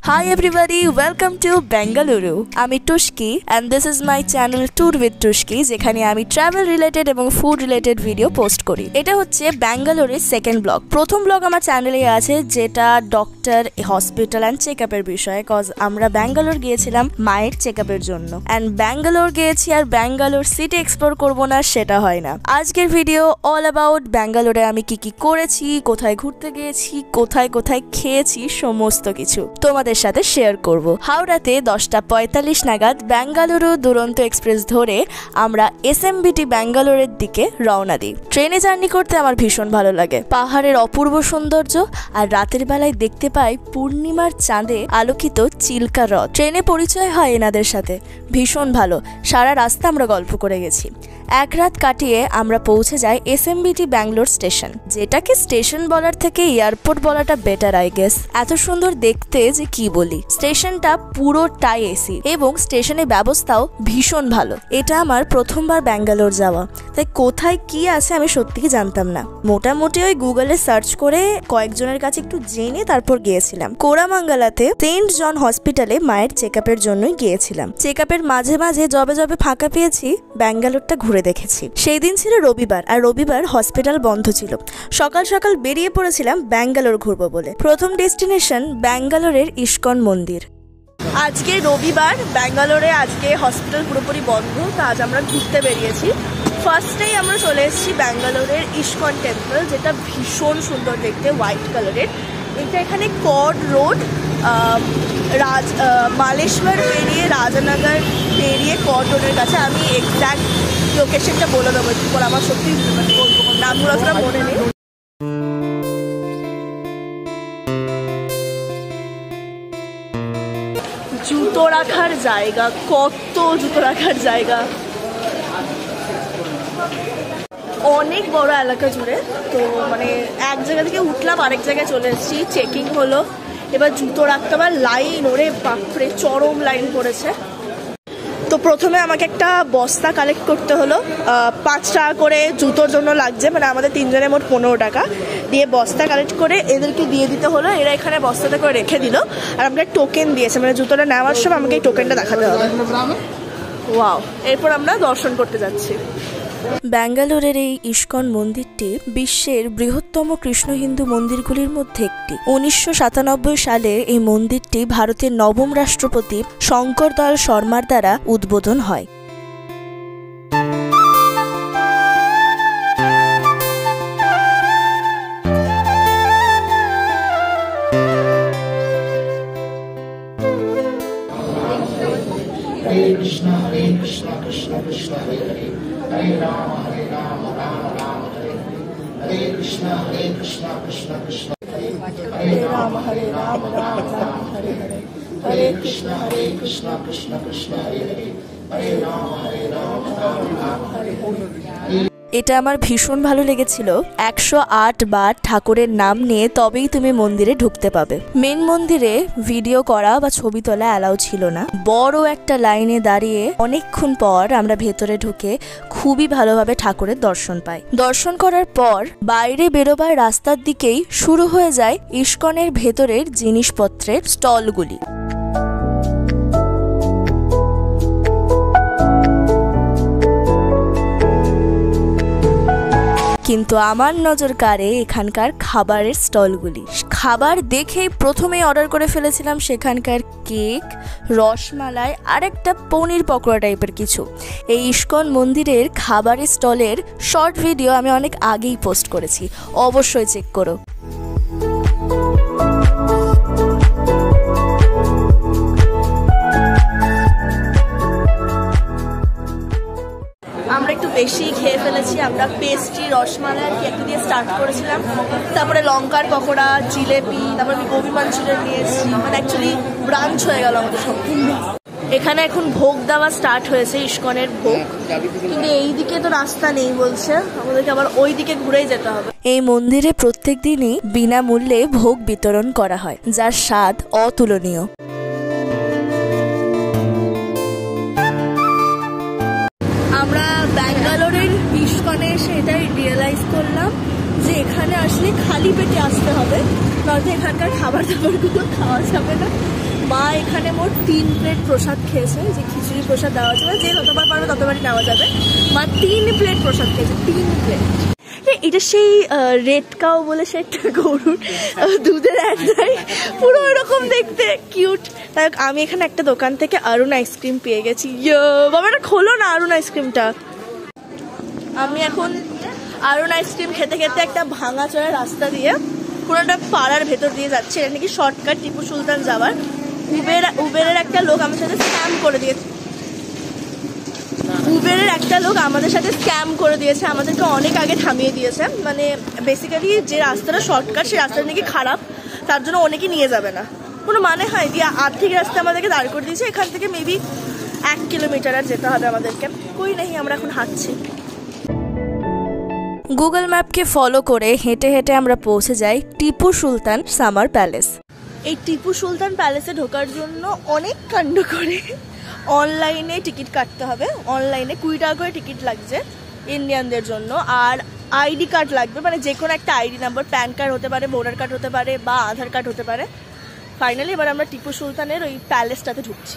Hi everybody, welcome to Bengaluru. আমি Tuski and this is my channel Tour with Tushki যেখানে আমি travel related এবং food related video post করি। এটা হচ্ছে ব্যাঙ্গালোরের সেকেন্ড ব্লগ। প্রথম ব্লগ আমার চ্যানেলে আছে যেটা ডক্টর, হসপিটাল অ্যান্ড চেকআপের বিষয়ে, কজ আমরা ব্যাঙ্গালোর গিয়েছিলাম মায়ের চেকআপের জন্য। অ্যান্ড ব্যাঙ্গালোর গিয়েছি আর ব্যাঙ্গালোর সিটি এক্সপ্লোর করবো না সেটা হয় না। আজকের ভিডিও অল অ্যাবাউট ব্যাঙ্গালোরে আমি কি কি করেছি, কোথায় ঘুরতে গিয়েছি, কোথায় কোথায় খেয়েছি, সমস্ত কিছু তোমাদের সাথে শেয়ার করব। হাওড়াতে 10:45 নাগাদ বেঙ্গালুরু দুরন্ত এক্সপ্রেস ধরে আমরা এসএমবিটি ব্যাঙ্গালোরের দিকে রওনা দিই। ট্রেনে জার্নি করতে আমার ভীষণ ভালো লাগে। পাহাড়ের অপূর্ব সৌন্দর্য আর রাতের বেলায় দেখতে পাই পূর্ণিমার চাঁদে আলোকিত চিল্কা হ্রদ। ট্রেনে পরিচয় হয় এনাদের সাথে, ভীষণ ভালো। সারা রাস্তা আমরা গল্প করে গেছি। এক রাত কাটিয়ে আমরা পৌঁছে যাই এসএমবিটি ব্যাঙ্গালোর স্টেশন, যেটাকে স্টেশন বলার থেকে এয়ারপোর্ট বলাটা বেটার আই গেস। এত সুন্দর দেখতে যে কি বলি। স্টেশনটা পুরোটাই এসি এবং স্টেশনের ব্যবস্থাও ভীষণ ভালো। এটা আমার প্রথমবার ব্যাঙ্গালোর যাওয়া, তাই কোথায় কি আছে আমি সত্যিই জানতাম না। মোটামুটি ওই গুগলে সার্চ করে কয়েকজনের কাছে একটু জেনে তারপর গিয়েছিলাম। কোরামাঙ্গালাতে সেন্ট জন হসপিটালে মায়ের চেকআপের জন্যই গিয়েছিলাম। চেকআপের মাঝে মাঝে যবে যবে ফাঁকা পেয়েছি ব্যাঙ্গালোরটা ঘুরে দেখেছি। সেই দিন ছিল রবিবার, আর রবিবার হসপিটাল বন্ধ ছিল। সকাল সকাল বেরিয়ে পড়েছিলাম ব্যাঙ্গালোর ঘুরবো বলে। প্রথম ডেস্টিনেশন ব্যাঙ্গালোরের ইস্কন মন্দির। আজকে রবিবার, ব্যাঙ্গালোরে আজকে হসপিটাল পুরোপুরি বন্ধ, তা আজ আমরা ঘুরতে বেরিয়েছি। ফার্স্টেই আমরা চলে এসেছি ব্যাঙ্গালোরের ইস্কন টেম্পল, যেটা ভীষণ সুন্দর দেখতে, হোয়াইট কালারের। এটা এখানে কড রোড, মালেশ্বর পেরিয়ে রাজানগর পেরিয়ে কড রোডের কাছে। আমি এক্স্যাক্ট লোকেশনটা বলে দেবো, আমার সত্যি নামগুলো অতটা মনে নেই। জুতো রাখার জায়গা, কত জুতো রাখার জায়গা, অনেক বড় এলাকা জুড়ে। তো মানে এক জায়গা থেকে উঠলাম আরেক জায়গায় চলে এসেছি। চেকিং হলো, এবার জুতো রাখতে আবার লাইন, ওরে বাপরে চরম লাইন পড়েছে। তো প্রথমে আমাকে একটা বস্তা কালেক্ট করতে হলো। 5 টাকা করে জুতোর জন্য লাগছে, মানে আমাদের 3 জনের মোট 15 টাকা দিয়ে বস্তা কালেক্ট করে এদেরকে দিয়ে দিতে হলো। এরা এখানে বস্তাতে করে রেখে দিল আর আমাকে টোকেন দিয়েছে, মানে জুতোটা নেওয়ার সময় আমাকে এই টোকেনটা দেখাতে হবে। ওয়াও, এরপর আমরা দর্শন করতে যাচ্ছি। ব্যাঙ্গালোরের এই ইস্কন মন্দিরটি বিশ্বের বৃহত্তম কৃষ্ণ হিন্দু মন্দিরগুলির মধ্যে একটি। 1997 সালে এই মন্দিরটি ভারতের নবম রাষ্ট্রপতি শঙ্কর দয়াল শর্মার দ্বারা উদ্বোধন হয়। Hare Krishna, Krishna Krishna, Hare Hare, Hare Rama, Rama Rama, Hare Hare, Hare Krishna, Krishna Krishna, Hare Rama, Rama Rama, Hare Hare, Hare Krishna, Krishna Krishna, Hare Hare, Hare Rama, Rama Hare Hare। এটা আমার ভীষণ ভালো লেগেছিল। 108 বার ঠাকুরের নাম নিয়ে তবেই তুমি মন্দিরে ঢুকতে পাবে। মেন মন্দিরে ভিডিও করা বা ছবি তোলা অ্যালাউ ছিল না। বড় একটা লাইনে দাঁড়িয়ে অনেকক্ষণ পর আমরা ভেতরে ঢুকে খুবই ভালোভাবে ঠাকুরের দর্শন পাই। দর্শন করার পর বাইরে বেরোবার রাস্তার দিকেই শুরু হয়ে যায় ইস্কনের ভেতরের জিনিসপত্রের স্টলগুলি। কিন্তু আমার নজর কাড়ে এখানকার খাবারের স্টলগুলি। খাবার দেখেই প্রথমেই অর্ডার করে ফেলেছিলাম সেখানকার কেক, রসমালাই আর একটা পনির পকোড়া টাইপের কিছু। এই ইস্কন মন্দিরের খাবারের স্টলের শর্ট ভিডিও আমি অনেক আগেই পোস্ট করেছি, অবশ্যই চেক করো। আমরা একটু বেশি খেয়ে ফেলেছি। আমরা পেস্ট্রি, রসমালাই আর কেক দিয়ে স্টার্ট করেছিলাম, তারপরে লঙ্কার পকোড়া, জিলেপি, তারপরে আমি গোবি মাঞ্চুরিয়ান নিয়ে এসেছি। মানে অ্যাকচুয়ালি ব্রাঞ্চ হয়ে গেল আমাদের সম্পূর্ণ। এখানে এখন ভোগ দেওয়া স্টার্ট হয়েছে, ইস্কনের ভোগ, কিন্তু এই দিকে তো রাস্তা নেই বলছে, আমাদেরকে আবার ওই দিকে ঘুরেই যেতে হবে। এই মন্দিরে প্রত্যেক দিনই বিনামূল্যে ভোগ বিতরণ করা হয়, যার স্বাদ অতুলনীয়। আমরা ব্যাঙ্গালোরের ইস্কনে এসে এটাই রিয়েলাইজ করলাম যে এখানে আসলে খালি পেটে আসতে হবে, নয়তো এখানকার খাবার দাবারগুলো খাওয়া যাবে না। এখানে মোট 3 প্লেট প্রসাদ খেয়েছে, যে খিচুড়ি প্রসাদ দেওয়া যাবে, যে যতবার পারবে ততবারই নেওয়া যাবে। মা 3 প্লেট প্রসাদ খেয়েছে, 3 প্লেট। এটা সেই রেড কাউ বলে সে একটা গরুর দুধের অ্যাড দেয়, পুরো ওরকম দেখতে কিউট। তাই আমি এখানে একটা দোকান থেকে অরুণ আইসক্রিম পেয়ে গেছি। বাবা এটা খোলো না অরুণ আইসক্রিমটা। আমি এখন অরুণ আইসক্রিম খেতে খেতে একটা ভাঙাচোরা রাস্তা দিয়ে পুরোটা পাড়ার ভেতর দিয়ে যাচ্ছে। এটা নাকি শর্টকাট টিপু সুলতান যাওয়ার। উবেরের একটা লোক আমার সাথে স্ক্যাম করে দিয়েছে। উবেরের একটা লোক আমাদের সাথে স্ক্যাম করে দিয়েছে, আমাদেরকে অনেক আগে থামিয়ে দিয়েছে। মানে বেসিক্যালি যে রাস্তাটা শর্টকাট সেই রাস্তাটা নাকি খারাপ, তার জন্য অনেকে নিয়ে যাবে না, কোনো মানে হয় দিয়ে আর্থিক রাস্তা আমাদেরকে দাঁড় করে দিয়েছে। এখান থেকে মেবি 1 কিলোমিটার আর যেতে হবে আমাদেরকে। কই নেই, আমরা এখন হাঁটছি। গুগল ম্যাপকে ফলো করে হেঁটে হেঁটে আমরা পৌঁছে যাই টিপু সুলতান সামার প্যালেস। এই টিপু সুলতান প্যালেসে ঢোকার জন্য অনেক কাণ্ড করে অনলাইনে টিকিট কাটতে হবে। অনলাইনে 20 টাকা করে টিকিট লাগছে ইন্ডিয়ানদের জন্য, আর আইডি কার্ড লাগবে, মানে যে কোনো একটা আইডি নাম্বার, প্যান কার্ড হতে পারে, ভোটার কার্ড হতে পারে, বা আধার কার্ড হতে পারে। ফাইনালি এবার আমরা টিপু সুলতানের ওই প্যালেসটাতে ঢুকছি।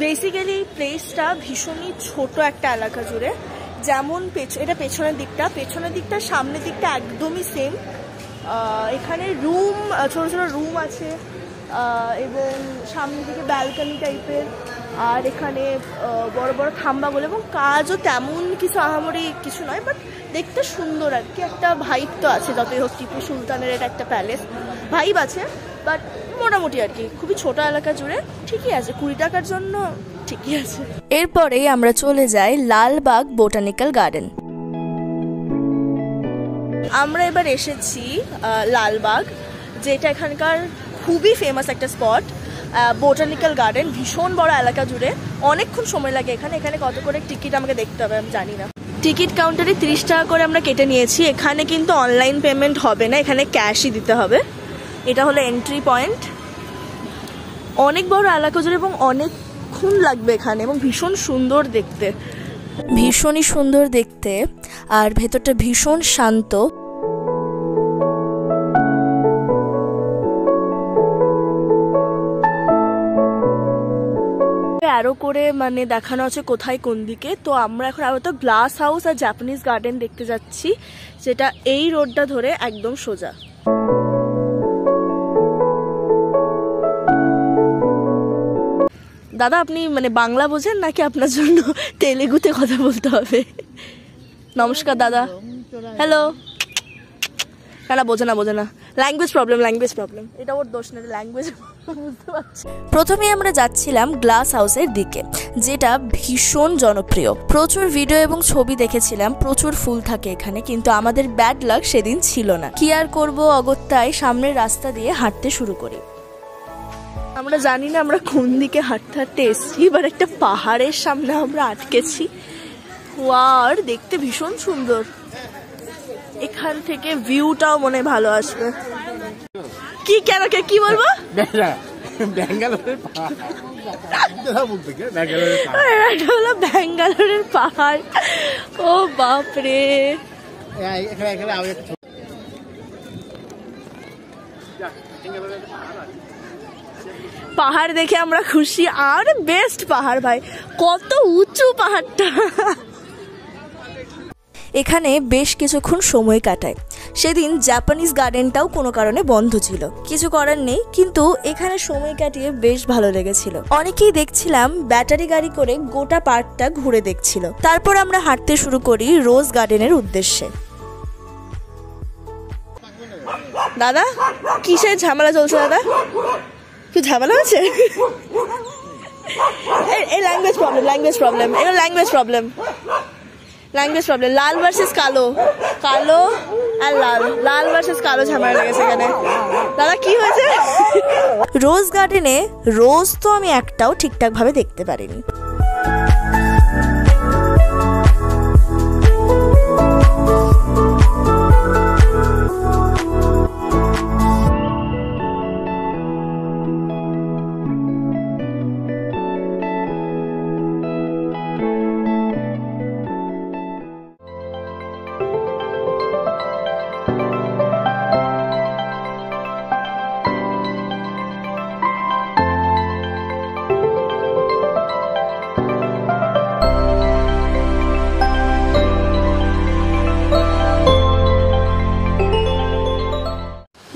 বেসিক্যালি প্লেসটা ভীষণই ছোট একটা এলাকা জুড়ে। যেমন এটা পেছনের দিকটা সামনের দিকটা একদমই সেম। এখানে রুম, ছোট ছোট রুম আছে, এবং সামনের দিকে ব্যালকনি টাইপের, আর এখানে বড় বড় খাম্বাগুলো, এবং কাজও তেমন কিছু আহামরি কিছু নয়, বাট দেখতে সুন্দর আর কি। একটা ভাইব তো আছে, যতই হোক টিপু সুলতানের এটা একটা প্যালেস, ভাইব আছে, বাট মোটামুটি আর কি খুবই ছোট এলাকা জুড়ে ঠিকই আছে, 20 টাকার জন্য ঠিকই আছে। এরপরেই আমরা চলে যাই লালবাগ বোটানিক্যাল গার্ডেন। আমরা এবার এসেছি লালবাগ, যেটা এখানকার খুবই ফেমাস একটা স্পট। বোটানিক্যাল গার্ডেন ভীষণ বড় এলাকা জুড়ে, অনেকক্ষণ সময় লাগে এখানে। এখানে কত করে টিকিট আমাকে দেখতে হবে, আমি জানি না। টিকিট কাউন্টারে 30 টাকা করে আমরা কেটে নিয়েছি। এখানে কিন্তু অনলাইন পেমেন্ট হবে না, এখানে ক্যাশই দিতে হবে। এটা হলো এন্ট্রি পয়েন্ট। অনেক বড় এলাকা জুড়ে এবং অনেকক্ষণ লাগবে এখানে, এবং ভীষণ সুন্দর দেখতে, ভীষণই সুন্দর দেখতে, আর ভেতরটা ভীষণ শান্ত। আরো করে মানে দেখানো আছে কোথায় কোন দিকে। তো আমরা এখন আরো তো গ্লাস হাউস আর জাপানিজ গার্ডেন দেখতে যাচ্ছি, যেটা এই রোডটা ধরে একদম সোজা। দাদা আপনি মানে বাংলা বোঝেন নাকি আপনার জন্য তেলেগুতে কথা বলতে হবে? নমস্কার দাদা। হ্যালো। না বোঝে না, ল্যাঙ্গুয়েজ প্রবলেম। এটা ওর দোষ না, ল্যাঙ্গুয়েজ বুঝতে পারছি। প্রথমে আমরা যাচ্ছিলাম গ্লাস হাউসের দিকে, যেটা ভীষণ জনপ্রিয়। প্রচুর ভিডিও এবং ছবি দেখেছিলাম, প্রচুর ফুল থাকে এখানে, কিন্তু আমাদের ব্যাড লাক সেদিন ছিল না। কি আর করবো, অগত্যায় সামনের রাস্তা দিয়ে হাঁটতে শুরু করি। আমরা জানি না আমরা কোন দিকে হাঁটতে হাঁটতে এসছি, এবার একটা পাহাড়ের সামনে আমরা আটকেছি। ওয়াও, দেখতে ভীষণ সুন্দর। এখান থেকে ভিউটাও মনে ভালো আসবে। কি কেন কি বলবো? ব্যাঙ্গালোরের পাহাড়। ও বাপরে, পাহাড় দেখে আমরা খুশি। আর বেস্ট পাহাড় ভাই, কত উঁচু পাহাড়টা। এখানে বেশ কিছুক্ষণ সময় কাটায়। সেদিন জাপানিজ গার্ডেনটাও কোনো কারণে বন্ধ ছিল, কিছু করার নেই, কিন্তু এখানে সময় কাটিয়ে বেশ ভালো লেগেছিল। অনেকেই দেখছিলাম ব্যাটারি গাড়ি করে গোটা পার্কটা ঘুরে দেখছিল। তারপর আমরা হাঁটতে শুরু করি রোজ গার্ডেনের উদ্দেশ্যে। দাদা কিসের ঝামেলা চলছে? দাদা কি ঝামেলা আছে? Language problem. Language problem. লাল ভার্সেস কালো, কালো আর লাল, লাল ভার্সেস কালো ঝামেলা লেগেছে এখানে। দাদা কি হয়েছে? রোজ গার্ডেনে রোজ তো আমি একটাও ঠিকঠাক ভাবে দেখতে পারিনি।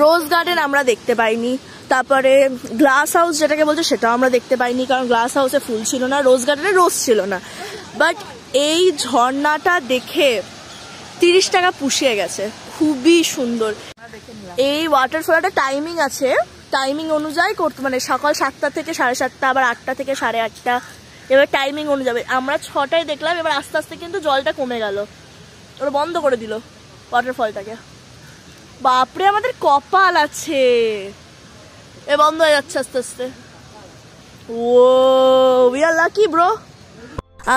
রোজ গার্ডেন আমরা দেখতে পাইনি, তারপরে গ্লাস হাউস যেটাকে বলছে সেটাও আমরা দেখতে পাইনি, কারণ গ্লাস হাউসে ফুল ছিল না, রোজ গার্ডেনে রোজ ছিল না। বাট এই ঝর্ণাটা দেখে 30 টাকা পুষিয়ে গেছে, খুবই সুন্দর। এই ওয়াটারফলটা টাইমিং আছে, টাইমিং অনুযায়ী করতে, মানে সকাল 7টা থেকে 7:30, আবার 8টা থেকে 8:30, এবার টাইমিং অনুযায়ী। আমরা 6টায় দেখলাম, এবার আস্তে আস্তে কিন্তু জলটা কমে গেল, ওরা বন্ধ করে দিল ওয়াটারফলটাকে। বাপরে আমাদের কপাল আছে, এ বন্ধ হয়ে যাচ্ছে আস্তে আস্তে। ও উই আর লাকি ব্রো।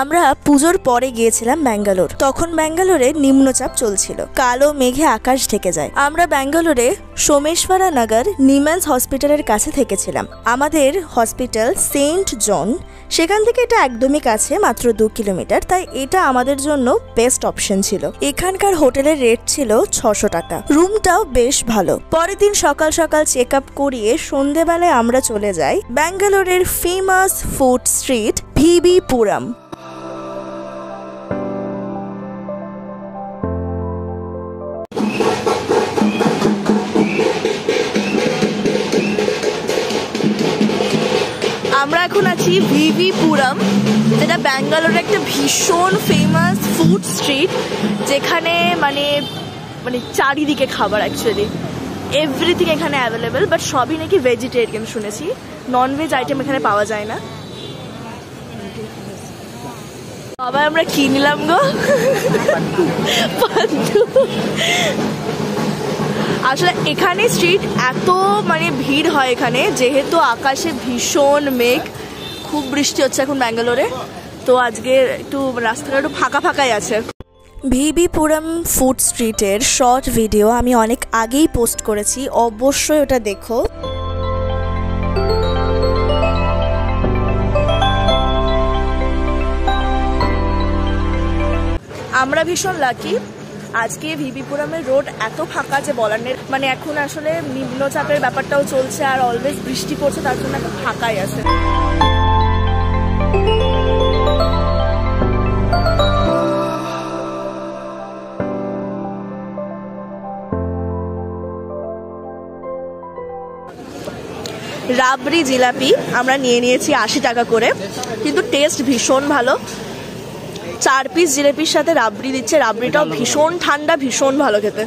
আমরা পুজোর পরে গিয়েছিলাম ব্যাঙ্গালোর। তখন ব্যাঙ্গালোরে নিম্নচাপ চলছিল, কালো মেঘে আকাশ ঢেকে যায়। আমরা ব্যাঙ্গালোরে সোমেশ্বরা নগর নিমেন্স হসপিটালের কাছে থেকেছিলাম। আমাদের হসপিটাল সেন্ট জন, সেখান থেকে এটা একদমই কাছে, মাত্র 2 কিলোমিটার, তাই এটা আমাদের জন্য বেস্ট অপশন ছিল। এখানকার হোটেলের রেট ছিল 600 টাকা, রুমটাও বেশ ভালো। পরের দিন সকাল সকাল চেক আপ করিয়ে সন্ধেবেলায় আমরা চলে যাই ব্যাঙ্গালোরের ফেমাস ফুড স্ট্রিট ভিবি পুরম। আমরা এখন আছি ভিবি পুরম, যেটা ব্যাঙ্গালোরের একটা ভীষণ ফেমাস ফুড স্ট্রিট, যেখানে মানে চারিদিকে খাবার, অ্যাকচুয়ালি এভরিথিং এখানে অ্যাভেলেবেল, বাট সবই নাকি ভেজিটেরিয়ান শুনেছি, ননভেজ আইটেম এখানে পাওয়া যায় না। বাবা আমরা কি নিলাম গো? আসলে এখানে স্ট্রিট এত ভিড় হয় এখানে, যেহেতু আকাশে ভীষণ মেঘ, খুব বৃষ্টি হচ্ছে এখন ব্যাঙ্গালোরে, তো আজকে একটু রাস্তাটা একটু ফাঁকা ফাঁকাই আছে। ভিবি পুরম ফুড স্ট্রিটের শর্ট ভিডিও আমি অনেক আগেই পোস্ট করেছি, অবশ্যই ওটা দেখো। আমরা ভীষণ লাকি, আজকে ভিবি পুরমের রোড এত ফাঁকা যে বলার নেই। এখন আসলে নিম্নচাপের ব্যাপারটাও চলছে, আর অলওয়েজ বৃষ্টি পড়ছে, তার জন্য এখন ফাঁকাই আছে। রাবড়ি জিলাপি আমরা নিয়ে নিয়েছি 80 টাকা করে, কিন্তু টেস্ট ভীষণ ভালো। 4 পিস জিলাপির সাথে রাবড়ি দিচ্ছে, রাবড়িটাও ভীষণ ঠান্ডা, ভীষণ ভালো খেতে।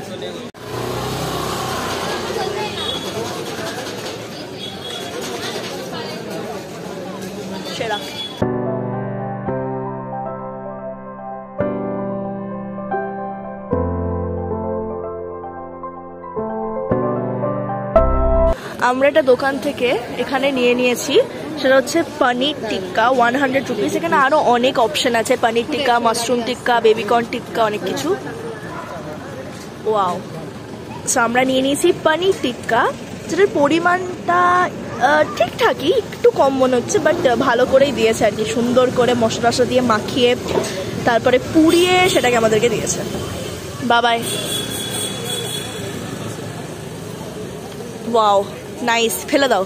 সেরা। আমরা একটা দোকান থেকে এখানে নিয়ে নিয়েছি, সেটা হচ্ছে পনির টিক্কা, 100 রুপিস। এখানে আরো অনেক অপশন আছে, পনির টিক্কা, মাশরুম টিক্কা, বেবিকর্ন টিক্কা, অনেক কিছু। ওয়াও। সো আমরা নিয়ে নিয়েছি পনির টিক্কা, যেটার পরিমাণটা ঠিকঠাকই, একটু কম মনে হচ্ছে, বাট ভালো করেই দিয়েছে আর কি, সুন্দর করে মশলা টশলা দিয়ে মাখিয়ে তারপরে পুড়িয়ে সেটাকে আমাদেরকে দিয়েছে। বাবাই। ওয়াও নাইস, ফেলে দাও।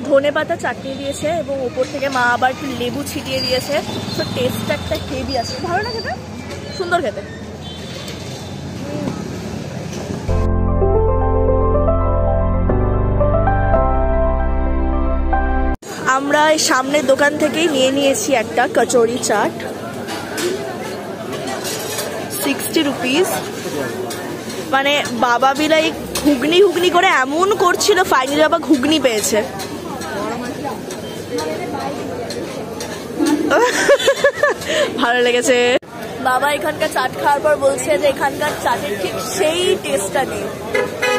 ধনে পাতা চাটনি দিয়েছে এবং উপর থেকে মা আবার একটু লেবু ছিটিয়ে দিয়েছে, তো টেস্টটা একটা হেভি আছে, ভালো না খেতে, সুন্দর খেতে। আমরা সামনের দোকান থেকেই নিয়ে নিয়েছি একটা কচুরি চাট, 60 রুপিস। বাবা বিলাই ঘুগনি ঘুগনি করে এমন করছিল, ফাইনালি বাবা ঘুগনি পেয়েছে। ভালো লেগেছে। বাবা এখানকার চাট খাওয়ার পর বলছে যে এখানকার চাটের ঠিক সেই টেস্টটা নেই,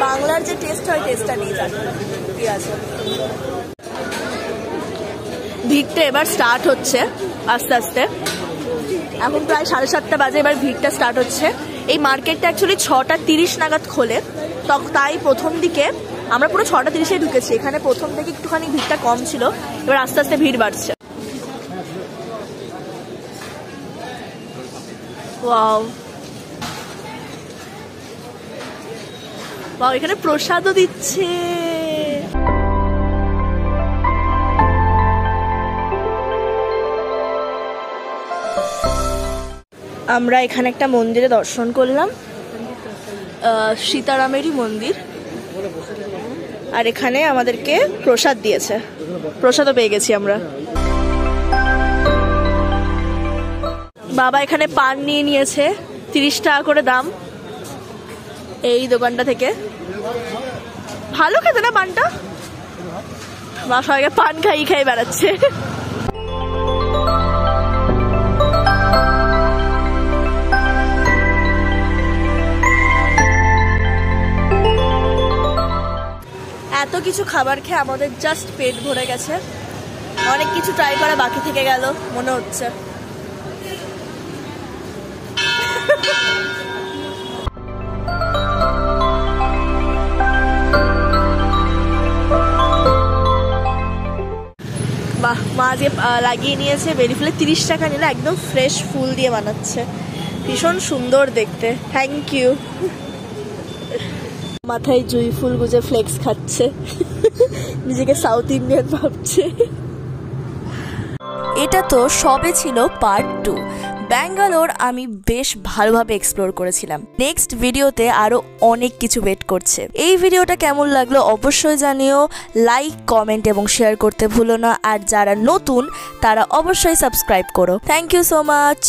বাংলার যে টেস্ট হয় টেস্টটা নেই চাটটা। ঠিক আছে, ভিড়টা এবার স্টার্ট হচ্ছে আস্তে আস্তে। এখন প্রায় 7:30 বাজে, এবার ভিড়টা স্টার্ট হচ্ছে। এই মার্কেটটা অ্যাকচুয়ালি 6:30 নাগাদ খোলে, তাই প্রথম দিকে আমরা পুরো 6:30-এ ঢুকেছি। এখানে প্রথম থেকে একটুখানি ভিড়টা কম ছিল, এবার আস্তে আস্তে ভিড় বাড়ছে। ওয়াও ওয়াও, এখানে প্রসাদও দিচ্ছে। আমরা এখানে একটা মন্দিরে দর্শন করলাম, সীতারামেরই মন্দির, আর এখানে আমাদেরকে প্রসাদ দিয়েছে, প্রসাদও পেয়ে গেছি আমরা। বাবা এখানে পান নিয়ে নিয়েছে, 30 টাকা করে দাম এই দোকানটা থেকে। ভালো খেতে না পানটা, মা সবাইকে পান খাই খাই বেড়াচ্ছে। এত কিছু খাবার খেয়ে আমাদের জাস্ট পেট ভরে গেছে, অনেক কিছু ট্রাই করা বাকি থেকে গেল মনে হচ্ছে। বাহ, মা যে লাগিয়ে নিয়েছে বেলি ফুলে, 30 টাকা নিলে একদম ফ্রেশ ফুল দিয়ে বানাচ্ছে, ভীষণ সুন্দর দেখতে। Thank you. মাথায় জুঁই ফুল গুজে ফ্লেক্স খাচ্ছে, নিজেকে সাউথ ইন্ডিয়ান ভাবছে। এটা তো সবে ছিল পার্ট 2। ব্যাঙ্গালোর আমি বেশ ভালোভাবে এক্সপ্লোর করেছিলাম। নেক্সট ভিডিওতে আরো অনেক কিছু ওয়েট করছে। এই ভিডিওটা কেমন লাগলো অবশ্যই জানিও, লাইক, কমেন্ট এবং শেয়ার করতে ভুলো না। আর যারা নতুন তারা অবশ্যই সাবস্ক্রাইব করো। Thank you so much.